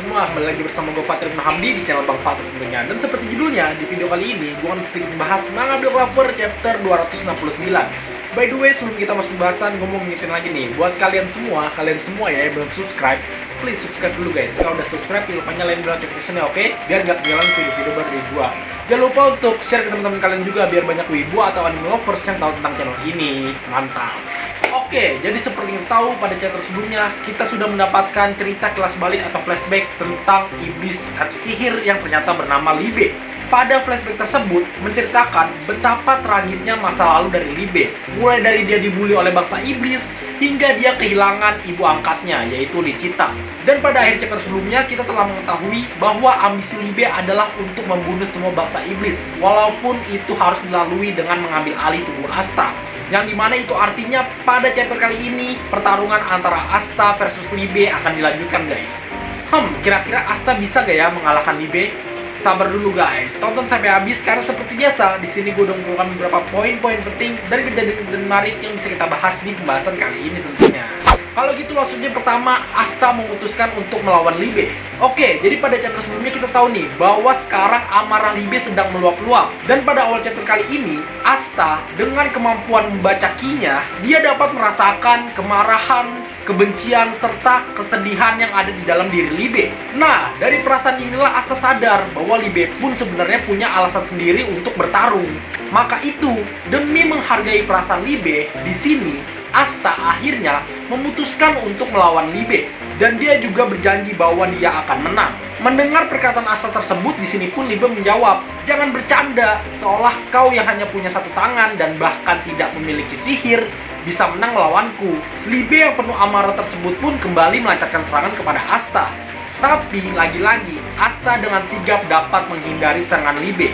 semua, kembali lagi bersama gue Fatir bin Hamdi di channel Bang Fatir tentunya. Dan seperti judulnya, di video kali ini gue akan sedikit membahas Manga Black Clover chapter 269. By the way, sebelum kita masuk pembahasan, gue mau ngingetin lagi nih, buat kalian semua ya yang belum subscribe, please subscribe dulu guys. Kalau udah subscribe, lupa nyalain bell notification-nya, oke? Biar gak ketinggalan video-video baru dari gue. Jangan lupa untuk share ke teman-teman kalian juga, biar banyak wibu atau anime lovers yang tahu tentang channel ini. Mantap! Oke, jadi seperti yang tahu pada chapter sebelumnya, kita sudah mendapatkan cerita kelas balik atau flashback tentang iblis hati sihir yang ternyata bernama Libe. Pada flashback tersebut menceritakan betapa tragisnya masa lalu dari Libe, mulai dari dia dibully oleh bangsa iblis hingga dia kehilangan ibu angkatnya, yaitu Lichita. Dan pada akhir chapter sebelumnya kita telah mengetahui bahwa ambisi Libe adalah untuk membunuh semua bangsa iblis, walaupun itu harus dilalui dengan mengambil alih tubuh Asta. Yang dimana itu artinya pada chapter kali ini pertarungan antara Asta versus Libe akan dilanjutkan guys. Kira-kira Asta bisa gak ya mengalahkan Libe? Sabar dulu guys, tonton sampai habis karena seperti biasa di sini gue udah mengumpulkan beberapa poin-poin penting dan kejadian menarik yang bisa kita bahas di pembahasan kali ini tentunya. Kalau gitu langsung aja pertama, Asta memutuskan untuk melawan Libe. Oke, jadi pada chapter sebelumnya kita tahu nih bahwa sekarang amarah Libe sedang meluap-luap. Dan pada awal chapter kali ini, Asta dengan kemampuan membaca kinya, dia dapat merasakan kemarahan, kebencian, serta kesedihan yang ada di dalam diri Libe. Nah, dari perasaan inilah Asta sadar bahwa Libe pun sebenarnya punya alasan sendiri untuk bertarung. Maka itu, demi menghargai perasaan Libe, di sini Asta akhirnya memutuskan untuk melawan Libe. Dan dia juga berjanji bahwa dia akan menang. Mendengar perkataan Asta tersebut, di sini pun Libe menjawab, "Jangan bercanda, seolah kau yang hanya punya satu tangan dan bahkan tidak memiliki sihir bisa menang melawanku." Libe yang penuh amarah tersebut pun kembali melancarkan serangan kepada Asta. Tapi lagi-lagi Asta dengan sigap dapat menghindari serangan Libe.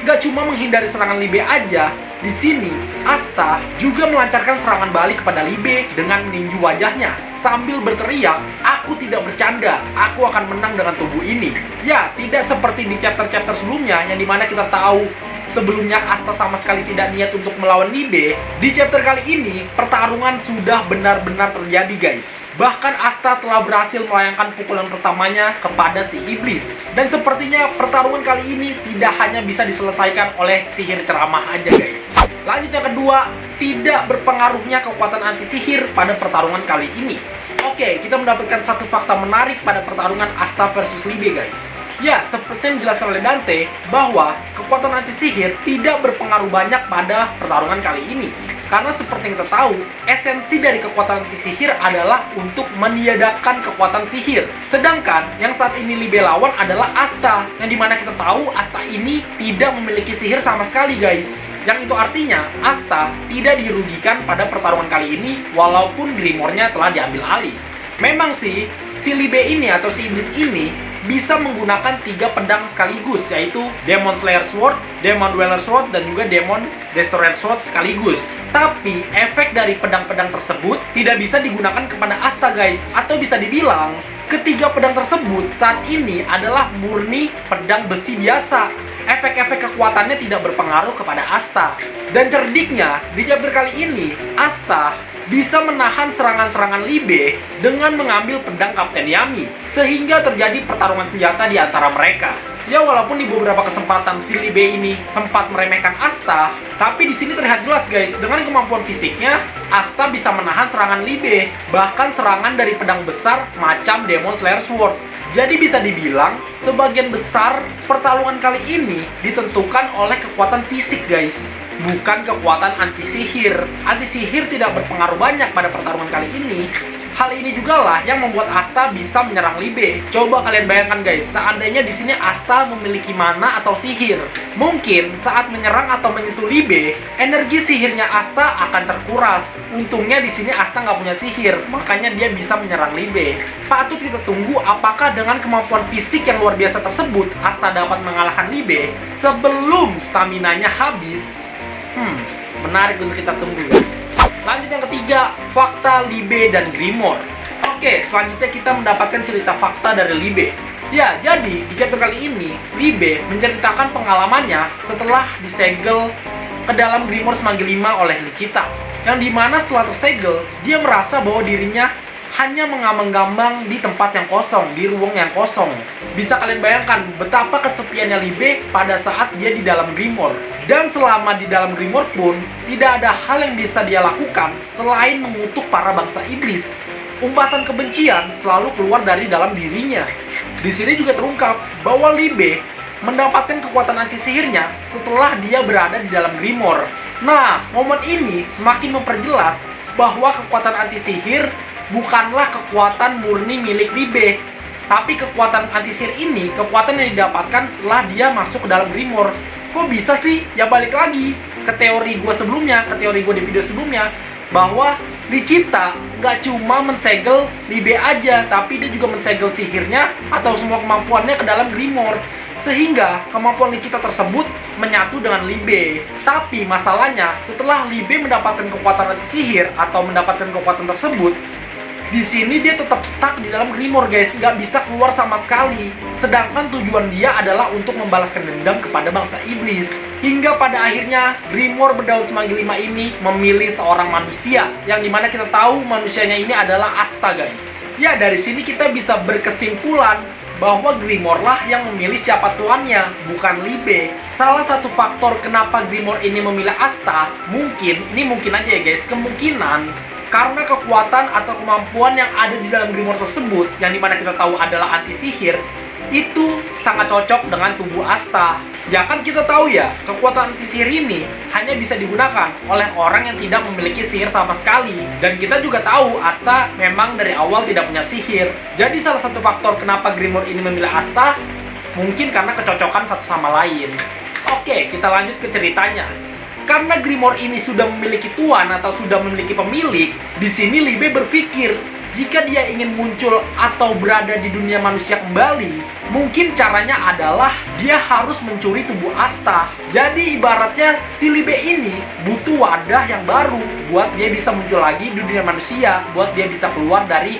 Gak cuma menghindari serangan Libe aja, di sini Asta juga melancarkan serangan balik kepada Libe dengan meninju wajahnya sambil berteriak, "Aku tidak bercanda, aku akan menang dengan tubuh ini." Ya, tidak seperti di chapter-chapter sebelumnya yang dimana kita tahu sebelumnya Asta sama sekali tidak niat untuk melawan Libe. Di chapter kali ini, pertarungan sudah benar-benar terjadi guys. Bahkan Asta telah berhasil melayangkan pukulan pertamanya kepada si iblis. Dan sepertinya pertarungan kali ini tidak hanya bisa diselesaikan oleh sihir ceramah aja guys. Lanjut yang kedua, tidak berpengaruhnya kekuatan anti sihir pada pertarungan kali ini. Oke, kita mendapatkan satu fakta menarik pada pertarungan Asta versus Libe guys. Ya, seperti yang dijelaskan oleh Dante, bahwa kekuatan anti sihir tidak berpengaruh banyak pada pertarungan kali ini. Karena seperti yang kita tahu, esensi dari kekuatan anti sihir adalah untuk meniadakan kekuatan sihir. Sedangkan yang saat ini Libe lawan adalah Asta, yang dimana kita tahu Asta ini tidak memiliki sihir sama sekali guys. Yang itu artinya Asta tidak dirugikan pada pertarungan kali ini walaupun Grimoire-nya telah diambil alih. Memang sih, si Libe ini atau si iblis ini bisa menggunakan 3 pedang sekaligus, yaitu Demon Slayer Sword, Demon Dweller Sword, dan juga Demon Destroyer Sword sekaligus. Tapi efek dari pedang-pedang tersebut tidak bisa digunakan kepada Asta guys. Atau bisa dibilang, ketiga pedang tersebut saat ini adalah murni pedang besi biasa. Efek-efek kekuatannya tidak berpengaruh kepada Asta. Dan cerdiknya, di chapter kali ini, Asta bisa menahan serangan-serangan Libe dengan mengambil pedang Kapten Yami, sehingga terjadi pertarungan senjata di antara mereka. Ya, walaupun di beberapa kesempatan si Libe ini sempat meremehkan Asta, tapi di sini terlihat jelas guys, dengan kemampuan fisiknya, Asta bisa menahan serangan Libe, bahkan serangan dari pedang besar macam Demon Slayer Sword. Jadi bisa dibilang, sebagian besar pertarungan kali ini ditentukan oleh kekuatan fisik guys, bukan kekuatan anti sihir. Anti sihir tidak berpengaruh banyak pada pertarungan kali ini. Hal ini juga lah yang membuat Asta bisa menyerang Libe. Coba kalian bayangkan guys, seandainya di sini Asta memiliki mana atau sihir, mungkin saat menyerang atau menyentuh Libe, energi sihirnya Asta akan terkuras. Untungnya di sini Asta nggak punya sihir, makanya dia bisa menyerang Libe. Patut kita tunggu apakah dengan kemampuan fisik yang luar biasa tersebut, Asta dapat mengalahkan Libe sebelum staminanya habis. Menarik untuk kita tunggu guys. Lanjut yang ketiga, fakta Libe dan Grimoire. Oke, selanjutnya kita mendapatkan cerita fakta dari Libe. Ya, jadi di chapter kali ini, Libe menceritakan pengalamannya setelah disegel ke dalam Grimoire Semanggi 5 oleh Lichita. Yang dimana setelah tersegel, dia merasa bahwa dirinya hanya mengamang-gamang di tempat yang kosong, di ruang yang kosong. Bisa kalian bayangkan betapa kesepiannya Li Bei pada saat dia di dalam Grimoire. Dan selama di dalam Grimoire pun, tidak ada hal yang bisa dia lakukan selain mengutuk para bangsa iblis. Umpatan kebencian selalu keluar dari dalam dirinya. Di sini juga terungkap bahwa Li Bei mendapatkan kekuatan anti sihirnya setelah dia berada di dalam Grimoire. Nah, momen ini semakin memperjelas bahwa kekuatan anti sihir bukanlah kekuatan murni milik Li Bei. Tapi kekuatan anti sihir ini, kekuatan yang didapatkan setelah dia masuk ke dalam Grimoire. Kok bisa sih? Ya balik lagi ke teori gue sebelumnya, ke teori gue di video sebelumnya, bahwa Licita nggak cuma mensegel Li Bei aja, tapi dia juga mensegel sihirnya atau semua kemampuannya ke dalam Grimoire. Sehingga kemampuan Licita tersebut menyatu dengan Li Bei. Tapi masalahnya, setelah Li Bei mendapatkan kekuatan anti sihir atau mendapatkan kekuatan tersebut, di sini dia tetap stuck di dalam Grimoire guys, nggak bisa keluar sama sekali. Sedangkan tujuan dia adalah untuk membalaskan dendam kepada bangsa iblis. Hingga pada akhirnya Grimoire berdaun semanggi 5 ini memilih seorang manusia, yang dimana kita tahu manusianya ini adalah Asta guys. Ya, dari sini kita bisa berkesimpulan bahwa Grimoire lah yang memilih siapa tuannya, bukan Li Bei. Salah satu faktor kenapa Grimoire ini memilih Asta, mungkin aja ya guys, kemungkinan karena kekuatan atau kemampuan yang ada di dalam Grimoire tersebut, yang dimana kita tahu adalah anti sihir, itu sangat cocok dengan tubuh Asta. Ya kan kita tahu ya, kekuatan anti sihir ini hanya bisa digunakan oleh orang yang tidak memiliki sihir sama sekali. Dan kita juga tahu Asta memang dari awal tidak punya sihir. Jadi salah satu faktor kenapa Grimoire ini memilih Asta, mungkin karena kecocokan satu sama lain. Oke, kita lanjut ke ceritanya. Karena Grimoire ini sudah memiliki tuan atau sudah memiliki pemilik, di sini Li Bei berpikir, jika dia ingin muncul atau berada di dunia manusia kembali, mungkin caranya adalah dia harus mencuri tubuh Asta. Jadi ibaratnya si Li Bei ini butuh wadah yang baru buat dia bisa muncul lagi di dunia manusia, buat dia bisa keluar dari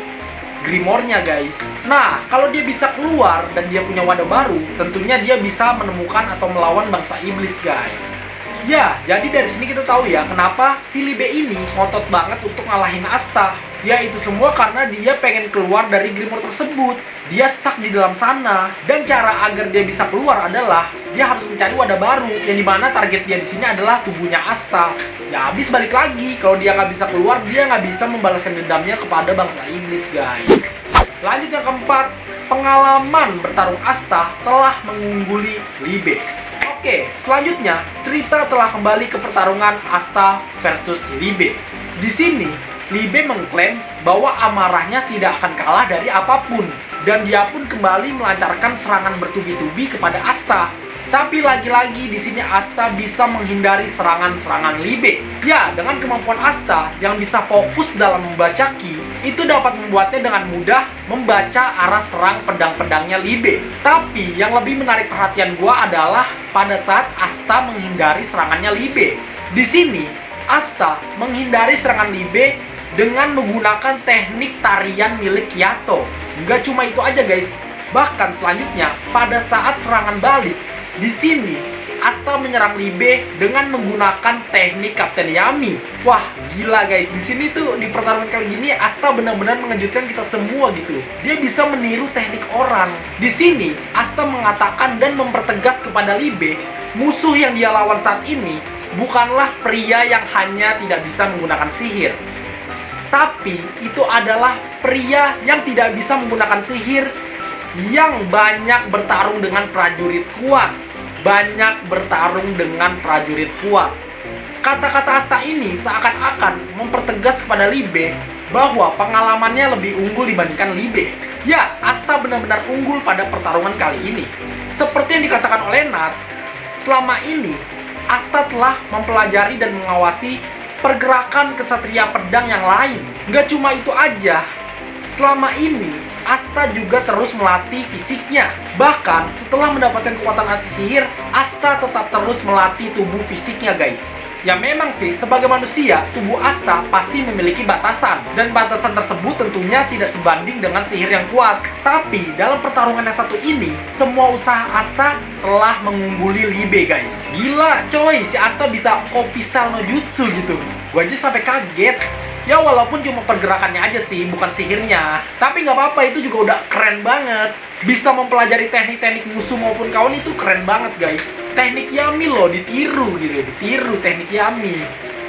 Grimoire-nya guys. Nah, kalau dia bisa keluar dan dia punya wadah baru, tentunya dia bisa menemukan atau melawan bangsa iblis guys. Ya, jadi dari sini kita tahu ya kenapa si Li Bei ini ngotot banget untuk ngalahin Asta. Ya, itu semua karena dia pengen keluar dari Grimoire tersebut. Dia stuck di dalam sana. Dan cara agar dia bisa keluar adalah dia harus mencari wadah baru, yang dimana target dia di sini adalah tubuhnya Asta. Ya, habis balik lagi, kalau dia nggak bisa keluar, dia nggak bisa membalaskan dendamnya kepada bangsa iblis guys. Lanjut yang keempat, pengalaman bertarung Asta telah mengungguli Li Bei. Oke, selanjutnya cerita telah kembali ke pertarungan Asta versus Li Bei. Di sini, Li Bei mengklaim bahwa amarahnya tidak akan kalah dari apapun, dan dia pun kembali melancarkan serangan bertubi-tubi kepada Asta. Tapi lagi-lagi di sini Asta bisa menghindari serangan-serangan Li Bei. Ya, dengan kemampuan Asta yang bisa fokus dalam membaca ki, itu dapat membuatnya dengan mudah membaca arah serang pedang-pedangnya Li Bei. Tapi yang lebih menarik perhatian gua adalah pada saat Asta menghindari serangannya Li Bei. Di sini Asta menghindari serangan Li Bei dengan menggunakan teknik tarian milik Kyato. Nggak cuma itu aja guys, bahkan selanjutnya pada saat serangan balik, di sini Asta menyerang Li Bei dengan menggunakan teknik Kapten Yami. Wah, gila guys. Di sini tuh di pertarungan kali ini Asta benar-benar mengejutkan kita semua gitu. Dia bisa meniru teknik orang. Di sini Asta mengatakan dan mempertegas kepada Li Bei, musuh yang dia lawan saat ini bukanlah pria yang hanya tidak bisa menggunakan sihir, tapi itu adalah pria yang tidak bisa menggunakan sihir, yang banyak bertarung dengan prajurit kuat. Banyak bertarung dengan prajurit kuat. Kata-kata Asta ini seakan-akan mempertegas kepada Li Bei bahwa pengalamannya lebih unggul dibandingkan Li Bei. Ya, Asta benar-benar unggul pada pertarungan kali ini. Seperti yang dikatakan oleh Nats, selama ini Asta telah mempelajari dan mengawasi pergerakan kesatria pedang yang lain. Nggak cuma itu aja, selama ini Asta juga terus melatih fisiknya. Bahkan setelah mendapatkan kekuatan anti sihir, Asta tetap terus melatih tubuh fisiknya guys. Ya memang sih, sebagai manusia, tubuh Asta pasti memiliki batasan. Dan batasan tersebut tentunya tidak sebanding dengan sihir yang kuat. Tapi dalam pertarungan yang satu ini, semua usaha Asta telah mengungguli Li Bei guys. Gila coy, si Asta bisa copy style no jutsu gitu. Gue aja sampai kaget. Ya walaupun cuma pergerakannya aja sih, bukan sihirnya. Tapi nggak apa-apa, itu juga udah keren banget. Bisa mempelajari teknik-teknik musuh maupun kawan itu keren banget guys. Teknik Yami loh, ditiru gitu, ditiru teknik Yami.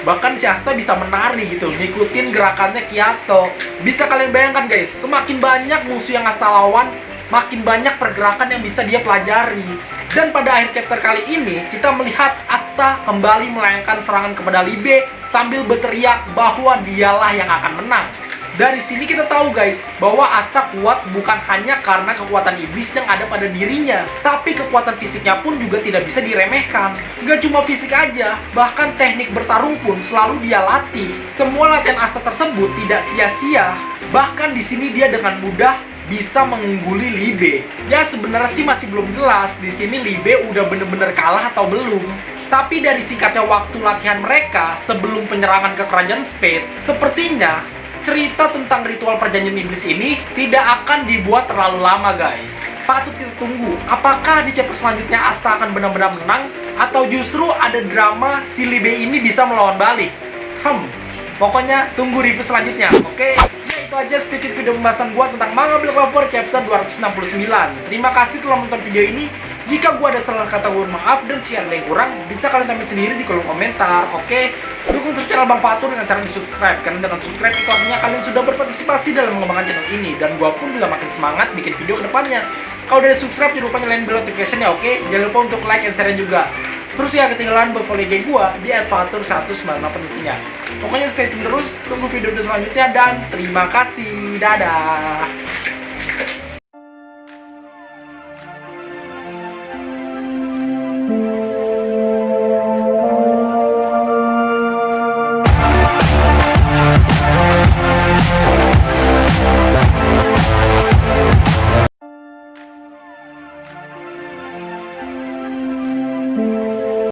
Bahkan si Asta bisa menari gitu, ngikutin gerakannya Kiato. Bisa kalian bayangkan guys, semakin banyak musuh yang Asta lawan, makin banyak pergerakan yang bisa dia pelajari. Dan pada akhir chapter kali ini, kita melihat Asta kembali melayangkan serangan kepada Libe sambil berteriak bahwa dialah yang akan menang. Dari sini kita tahu guys, bahwa Asta kuat bukan hanya karena kekuatan iblis yang ada pada dirinya, tapi kekuatan fisiknya pun juga tidak bisa diremehkan. Gak cuma fisik aja, bahkan teknik bertarung pun selalu dia latih. Semua latihan Asta tersebut tidak sia-sia. Bahkan di sini dia dengan mudah bisa mengungguli Libe. Ya sebenarnya sih masih belum jelas di sini Libe udah bener-bener kalah atau belum. Tapi dari singkatnya waktu latihan mereka sebelum penyerangan ke kerajaan Spade, sepertinya cerita tentang ritual perjanjian iblis ini tidak akan dibuat terlalu lama guys. Patut kita tunggu, apakah di chapter selanjutnya Asta akan benar-benar menang atau justru ada drama si Libe ini bisa melawan balik. Pokoknya tunggu review selanjutnya, oke? Itu aja sedikit video pembahasan gua tentang manga Black Clover chapter 269. Terima kasih telah menonton video ini. Jika gua ada salah kata, mohon maaf, dan jika ada yang kurang, bisa kalian tambahin sendiri di kolom komentar, oke? Dukung terus channel Bang Fatur dengan cara di subscribe, karena dengan subscribe itu artinya kalian sudah berpartisipasi dalam mengembangkan channel ini, dan gua pun juga makin semangat bikin video ke depannya. Kalau udah subscribe, jangan lupa nyalain bell notification ya, oke? Jangan lupa untuk like dan share juga. Terus ya ketinggalan follow IG gua di @fatur198 penutupnya. Pokoknya stay tune terus, tunggu video selanjutnya, dan terima kasih. Dadah.